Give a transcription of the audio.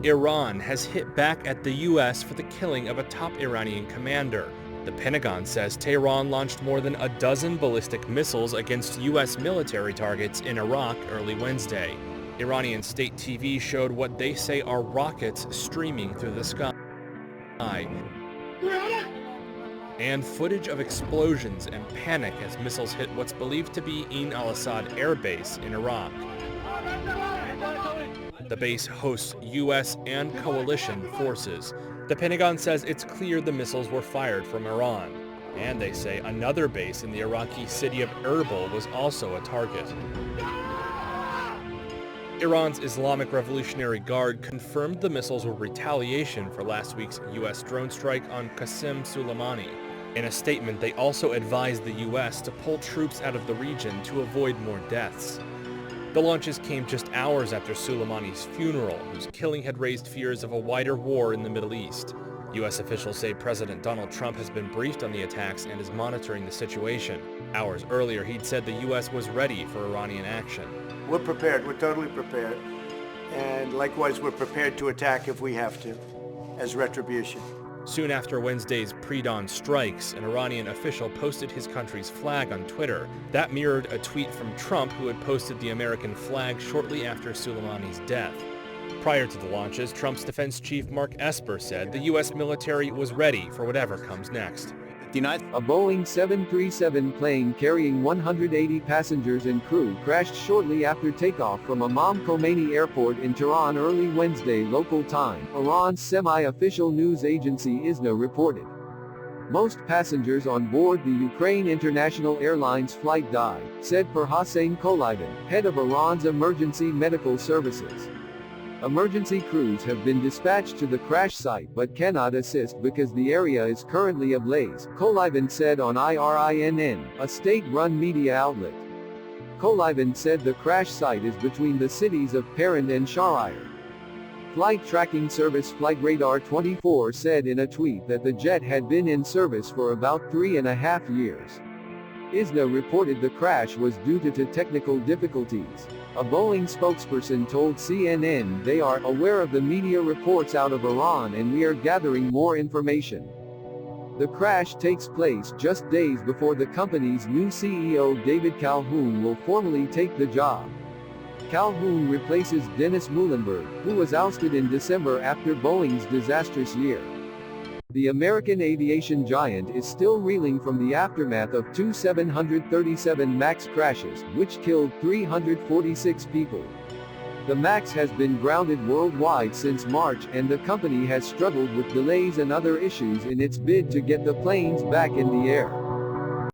Iran has hit back at the U.S. for the killing of a top Iranian commander. The Pentagon says Tehran launched more than a dozen ballistic missiles against U.S. military targets in Iraq early Wednesday. Iranian state TV showed what they say are rockets streaming through the sky, and footage of explosions and panic as missiles hit what's believed to be Ain al-Assad Air Base in Iraq. The base hosts U.S. and coalition forces. The Pentagon says it's clear the missiles were fired from Iran, and they say another base in the Iraqi city of Erbil was also a target. Iran's Islamic Revolutionary Guard confirmed the missiles were retaliation for last week's U.S. drone strike on Qasem Soleimani. In a statement, they also advised the U.S. to pull troops out of the region to avoid more deaths. The launches came just hours after Soleimani's funeral, whose killing had raised fears of a wider war in the Middle East. U.S. officials say President Donald Trump has been briefed on the attacks and is monitoring the situation. Hours earlier, he'd said the U.S. was ready for Iranian action. We're prepared. We're totally prepared. And likewise, we're prepared to attack if we have to, as retribution. Soon after Wednesday's pre-dawn strikes, an Iranian official posted his country's flag on Twitter. That mirrored a tweet from Trump, who had posted the American flag shortly after Soleimani's death. Prior to the launches, Trump's defense chief Mark Esper said the U.S. military was ready for whatever comes next. A Boeing 737 plane carrying 180 passengers and crew crashed shortly after takeoff from Imam Khomeini Airport in Tehran early Wednesday local time, Iran's semi-official news agency ISNA reported. Most passengers on board the Ukraine International Airlines flight died, said Hossein Kolayban, head of Iran's emergency medical services. Emergency crews have been dispatched to the crash site but cannot assist because the area is currently ablaze, Kolayban said on IRINN, a state-run media outlet. Kolayban said the crash site is between the cities of Tehran and Shahryar. Flight tracking service Flight Radar 24 said in a tweet that the jet had been in service for about 3.5 years. ISNA reported the crash was due to technical difficulties. A Boeing spokesperson told CNN they are aware of the media reports out of Iran and we are gathering more information. The crash takes place just days before the company's new CEO David Calhoun will formally take the job. Calhoun replaces Dennis Muhlenberg, who was ousted in December after Boeing's disastrous year. The American aviation giant is still reeling from the aftermath of two 737 MAX crashes, which killed 346 people. The MAX has been grounded worldwide since March, and the company has struggled with delays and other issues in its bid to get the planes back in the air.